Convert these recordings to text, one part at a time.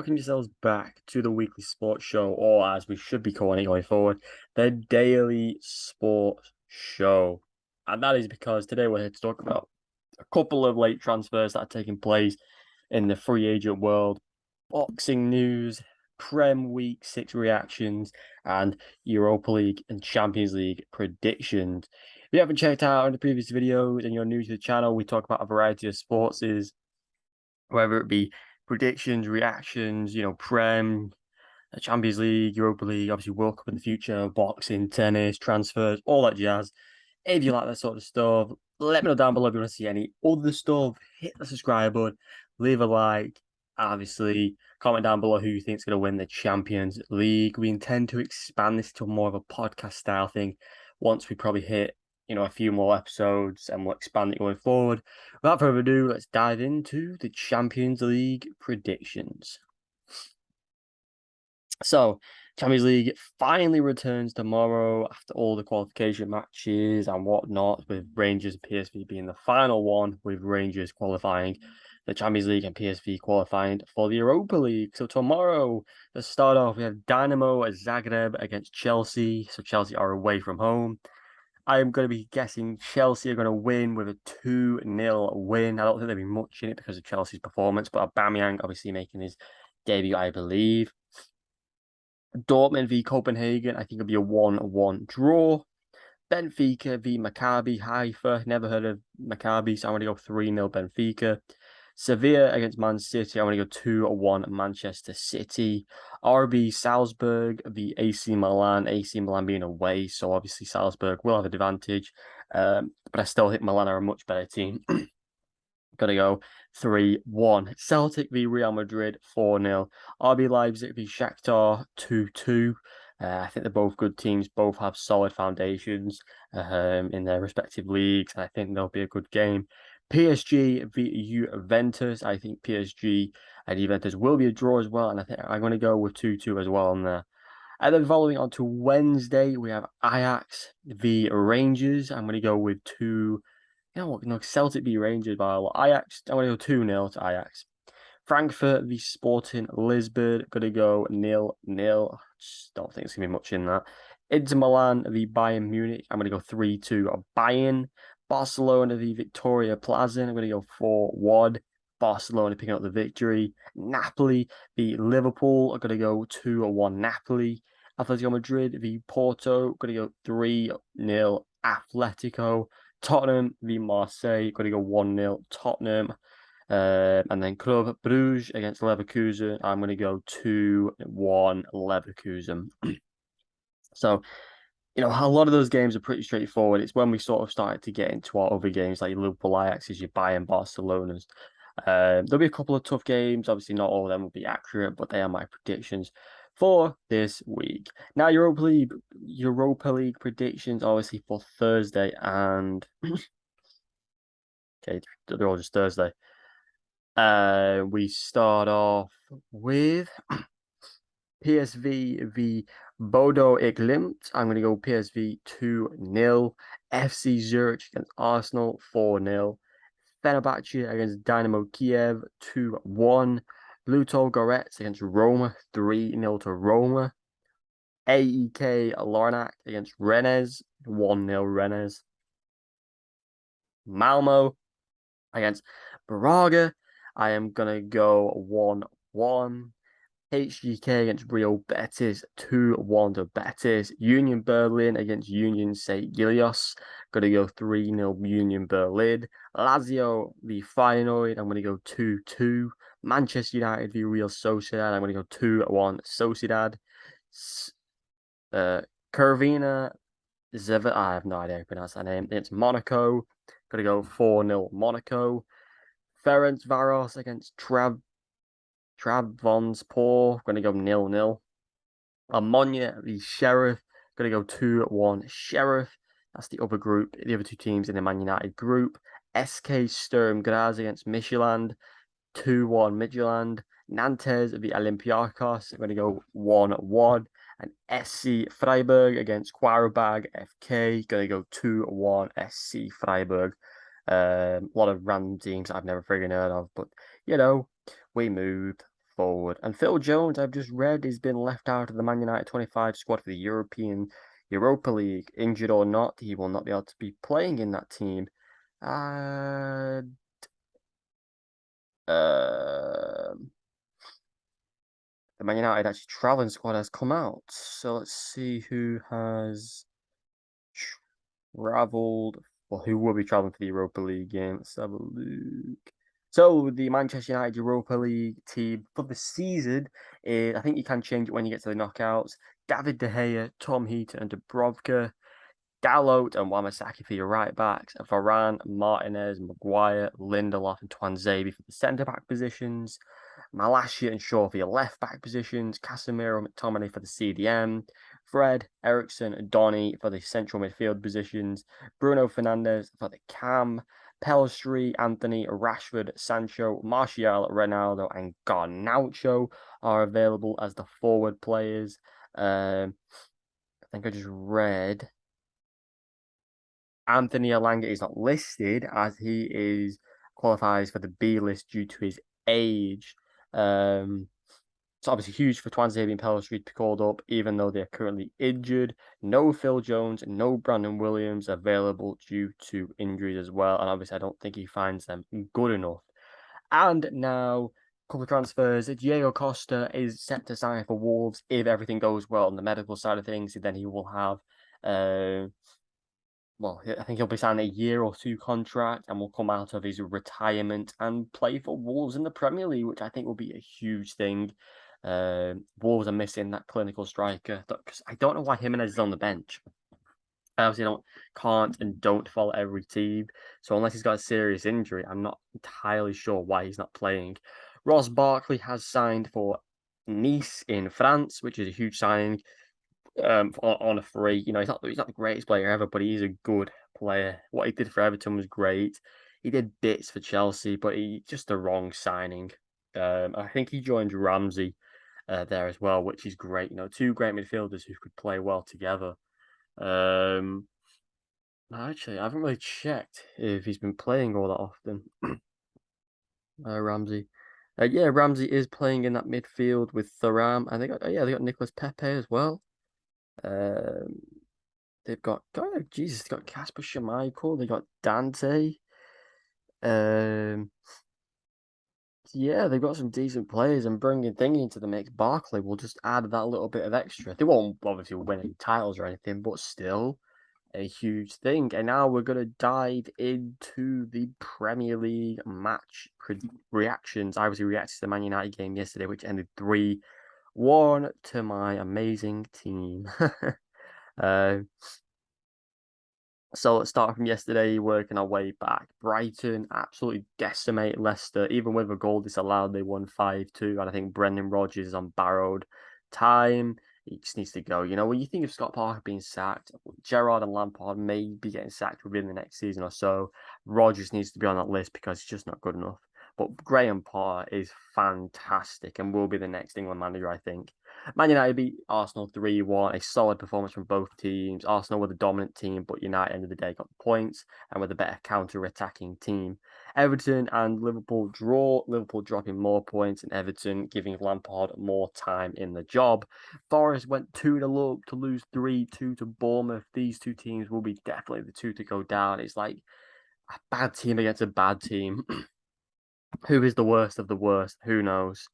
welcome yourselves back to the weekly sports show, or as we should be calling it going forward, the daily sports show. And that is because today we're here to talk about a couple of late transfers that are taking place in the free agent world, boxing news, Prem Week 6 reactions, and Europa League and Champions League predictions. If you haven't checked out the previous videos and you're new to the channel, we talk about a variety of sports, whether it be predictions, reactions, Prem, Champions League, Europa League, obviously World Cup in the future, boxing, tennis, transfers, all that jazz. If you like that sort of stuff, let me know down below if you want to see any other stuff. Hit the subscribe button, leave a like. Obviously, comment down below who you think is going to win the Champions League. We intend to expand this to more of a podcast style thing once we probably hit a few more episodes, and we'll expand it going forward. Without further ado, let's dive into the Champions League predictions. So, Champions League finally returns tomorrow after all the qualification matches and whatnot, with Rangers and PSV being the final one, with Rangers qualifying the Champions League and PSV qualifying for the Europa League. So tomorrow, to start off, we have Dynamo Zagreb against Chelsea. So Chelsea are away from home. I am going to be guessing Chelsea are going to win with a 2-0 win. I don't think there'll be much in it because of Chelsea's performance, but Aubameyang obviously making his debut, I believe. Dortmund v Copenhagen, I think it'll be a 1-1 draw. Benfica v Maccabi Haifa. Never heard of Maccabi, so I'm going to go 3-0 Benfica. Sevilla against Man City, I'm going to go 2-1 Manchester City. RB Salzburg v AC Milan. AC Milan being away, so obviously Salzburg will have an advantage. But I still think Milan are a much better team. Got to go 3-1. Celtic v Real Madrid 4-0. RB Leipzig v Shakhtar 2-2. I think they're both good teams. Both have solid foundations in their respective leagues. I think there'll be a good game. PSG v Juventus. I think PSG and Juventus will be a draw as well. And I think I'm going to go with 2-2 as well on there. And then following on to Wednesday, we have Ajax v Rangers. I'm going to go with 2. You know what? No, Celtic v Rangers by a lot. Ajax, I'm going to go 2-0 to Ajax. Frankfurt v Sporting Lisbon, going to go 0-0. Just don't think it's going to be much in that. Inter Milan v Bayern Munich, I'm going to go 3-2 Bayern. Barcelona v Victoria Plaza, I'm going to go 4-1. Barcelona picking up the victory. Napoli v Liverpool, I'm going to go 2-1 Napoli. Atletico Madrid v Porto, going to go 3-0 Atletico. Tottenham v Marseille, going to go 1-0 Tottenham. And then Club Bruges against Leverkusen, I'm going to go 2-1 Leverkusen. So, a lot of those games are pretty straightforward. It's when we sort of started to get into our other games, like Liverpool, Ajax, your Bayern, Barcelona's. There'll be a couple of tough games. Obviously, not all of them will be accurate, but they are my predictions for this week. Now, Europa League predictions, obviously, for Thursday and... okay, they're all just Thursday. We start off with PSV v Bodo Glimt. I'm going to go PSV 2-0. FC Zurich against Arsenal 4-0. Fenerbahce against Dynamo Kiev 2-1. Luto Goretz against Roma 3-0 to Roma. AEK Larnac against Rennes 1-0 Rennes. Malmo against Braga. I am going to go 1-1. HGK against Real Betis, 2-1 to Betis. Union Berlin against Union St. Gilios. Going to go 3-0 Union Berlin. Lazio v Feyenoord, I'm going to go 2-2. Manchester United v Real Sociedad, I'm going to go 2-1 Sociedad. Curvina Zeva, I have no idea how to pronounce that name. It's Monaco. Going to go 4-0 Monaco. Ferencvaros against Trabzonspor, going to go 0-0. Ammonia v Sheriff, going to go 2-1 Sheriff. That's the other group, the other two teams in the Man United group. SK Sturm Graz against Midtjylland, 2-1 Midtjylland. Nantes v Olympiacos, going to go 1-1. And SC Freiburg against Qarabag FK, going to go 2-1 SC Freiburg. A lot of random teams I've never friggin' heard of, but we moved forward. And Phil Jones, I've just read, has been left out of the Man United 25 squad for the European Europa League. Injured or not, he will not be able to be playing in that team. Um, the Man United actually traveling squad has come out. So let's see who has traveled. Well, who will be traveling for the Europa League game? Let's have a look. So the Manchester United Europa League team for the season is, I think you can change it when you get to the knockouts. David De Gea, Tom Heaton, and Dubravka. Dalot and Wamasaki for your right backs, Varane, Martinez, Maguire, Lindelof, and Tuanzebe for the centre back positions, Malacia and Shaw for your left back positions, Casemiro and McTominay for the CDM, Fred, Ericsson, Donny for the central midfield positions, Bruno Fernandes for the cam, Pellistri, Anthony, Rashford, Sancho, Martial, Ronaldo, and Garnacho are available as the forward players. I think I just read Anthony Elanga is not listed as he is qualifies for the B list due to his age. It's obviously huge for Tuanzebe and Pellistri to be called up, even though they're currently injured. No Phil Jones, no Brandon Williams available due to injuries as well. And obviously, I don't think he finds them good enough. And now, a couple of transfers. Diego Costa is set to sign for Wolves if everything goes well on the medical side of things. Then he will have well, I think he'll be signing a year or two contract and will come out of his retirement and play for Wolves in the Premier League, which I think will be a huge thing. Wolves are missing that clinical striker because I don't know why Jimenez is on the bench. I obviously can't and don't follow every team, so unless he's got a serious injury, I'm not entirely sure why he's not playing. Ross Barkley has signed for Nice in France, which is a huge signing on a free. You know, he's not the greatest player ever, but he's a good player. What he did for Everton was great. He did bits for Chelsea, but he just the wrong signing. I think he joined Ramsey there as well, which is great. You know, two great midfielders who could play well together. Actually, I haven't really checked if he's been playing all that often. Ramsey. Yeah, Ramsey is playing in that midfield with Thuram. And they got Nicolas Pepe as well. They've got Jesus, they got Casper Schmeichel, they got Dante. Yeah, they've got some decent players, and bringing Thingy into the mix, Barkley will just add that little bit of extra. They won't obviously win any titles or anything, but still a huge thing. And now we're gonna dive into the Premier League match reactions. I was reacting to the Man United game yesterday, which ended 3-1 to my amazing team. So let's start from yesterday, working our way back. Brighton absolutely decimate Leicester. Even with a goal disallowed, they won 5-2. And I think Brendan Rodgers is on borrowed time. He just needs to go. You know, when you think of Scott Parker being sacked, Gerrard and Lampard may be getting sacked within the next season or so. Rodgers needs to be on that list because he's just not good enough. But Graham Potter is fantastic and will be the next England manager, I think. Man United beat Arsenal 3-1, a solid performance from both teams. Arsenal were the dominant team, but United, end of the day, got the points and were the better counter-attacking team. Everton and Liverpool draw, Liverpool dropping more points, and Everton giving Lampard more time in the job. Forest went 2-0 up to lose 3-2 to Bournemouth. These two teams will be definitely the two to go down. It's like a bad team against a bad team. Who is the worst of the worst? Who knows?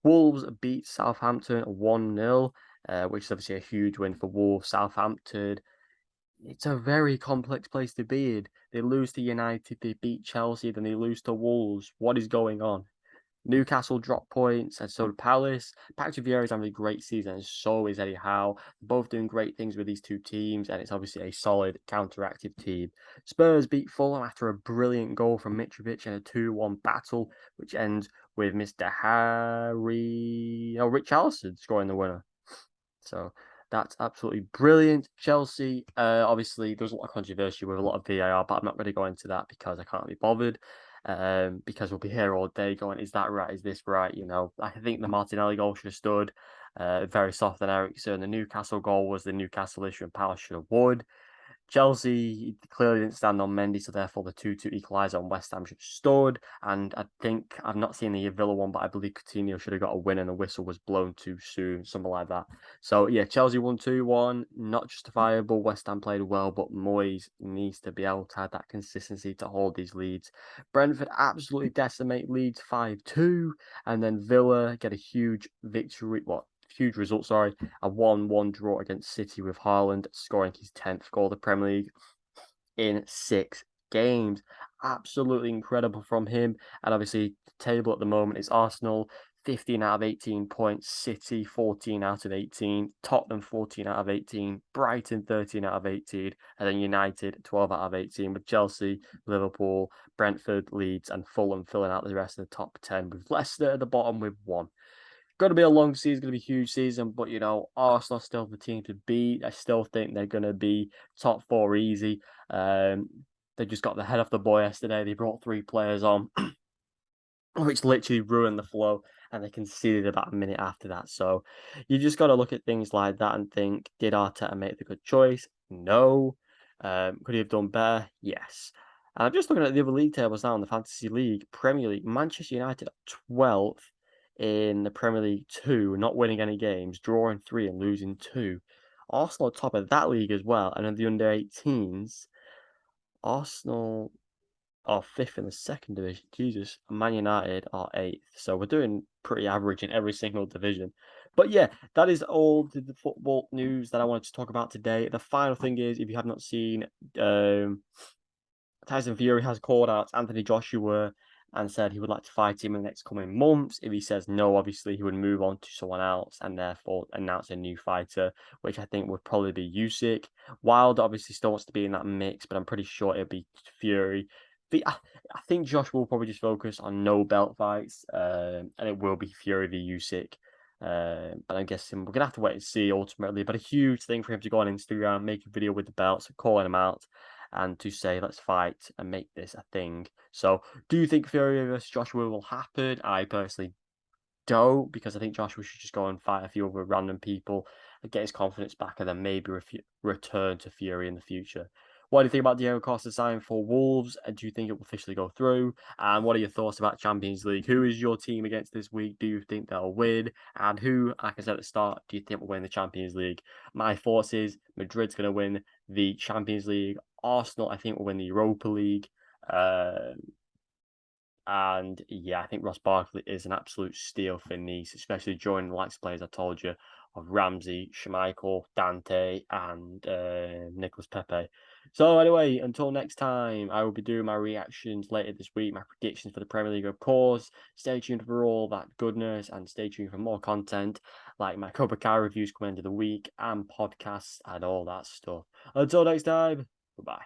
Wolves beat Southampton 1-0, which is obviously a huge win for Wolves. Southampton, it's a very complex place to be in. They lose to United, they beat Chelsea, then they lose to Wolves. What is going on? Newcastle dropped points, and so did Palace. Patrick Vieira is having a great season, and so is Eddie Howe. Both doing great things with these two teams, and it's obviously a solid counteractive team. Spurs beat Fulham after a brilliant goal from Mitrovic in a 2-1 battle, which ends with Mr. Richarlison scoring the winner. So that's absolutely brilliant. Chelsea, obviously, there was a lot of controversy with a lot of VAR, but I'm not going to go into that because I can't be bothered. Because we'll be here all day going, is that right? Is this right? You know, I think the Martinelli goal should have stood very soft on Ericsson. The Newcastle goal was the Newcastle issue and Palace should have won. Chelsea clearly didn't stand on Mendy, so therefore the 2-2 equaliser on West Ham should have stood. And I think I've not seen the Villa one, but I believe Coutinho should have got a win and the whistle was blown too soon, something like that. So yeah, Chelsea won 2-1, not justifiable. West Ham played well, but Moyes needs to be able to have that consistency to hold these leads. Brentford absolutely decimate Leeds 5-2, and then Villa get a huge victory. Huge result, sorry. A 1-1 draw against City with Haaland scoring his 10th goal of the Premier League in 6 games. Absolutely incredible from him. And obviously, the table at the moment is Arsenal 15 out of 18 points, City 14 out of 18, Tottenham 14 out of 18, Brighton 13 out of 18, and then United 12 out of 18, with Chelsea, Liverpool, Brentford, Leeds, and Fulham filling out the rest of the top 10, with Leicester at the bottom with 1. Going to be a long season, going to be a huge season, but Arsenal are still the team to beat. I still think they're going to be top 4 easy. They just got the head off the ball yesterday. They brought 3 players on, which literally ruined the flow, and they conceded about a minute after that. So you just got to look at things like that and think, did Arteta make the good choice? No. Could he have done better? Yes. And I'm just looking at the other league tables now in the Fantasy League, Premier League. Manchester United 12th in the Premier League 2, not winning any games, drawing 3 and losing 2. Arsenal top of that league as well. And in the under-18s, Arsenal are 5th in the second division. Jesus. Man United are 8th. So we're doing pretty average in every single division. But yeah, that is all the football news that I wanted to talk about today. The final thing is, if you have not seen, Tyson Fury has called out Anthony Joshua and said he would like to fight him in the next coming months. If he says no, obviously he would move on to someone else and therefore announce a new fighter, which I think would probably be Usyk. Wilder obviously still wants to be in that mix, but I'm pretty sure it'll be Fury. I think Joshua will probably just focus on no belt fights, and it will be Fury v Usyk. But I'm guessing we're gonna have to wait and see ultimately. But a huge thing for him to go on Instagram, make a video with the belts, calling him out, and to say let's fight and make this a thing. So do you think Fury versus Joshua will happen? I personally don't, because I think Joshua should just go and fight a few other random people and get his confidence back, and then maybe return to Fury in the future. What do you think about Diego Costa signing for Wolves? And do you think it will officially go through? And what are your thoughts about Champions League? Who is your team against this week? Do you think they'll win? And who, like I said at the start, do you think will win the Champions League? My thoughts is Madrid's going to win the Champions League. Arsenal, I think, will win the Europa League. And yeah, I think Ross Barkley is an absolute steal for Nice, especially joining the likes of players I told you of Ramsey, Schmeichel, Dante, and Nicolas Pepe. So anyway, until next time, I will be doing my reactions later this week, my predictions for the Premier League, of course. Stay tuned for all that goodness, and stay tuned for more content like my Cobra Kai reviews coming into the week and podcasts and all that stuff. Until next time, goodbye.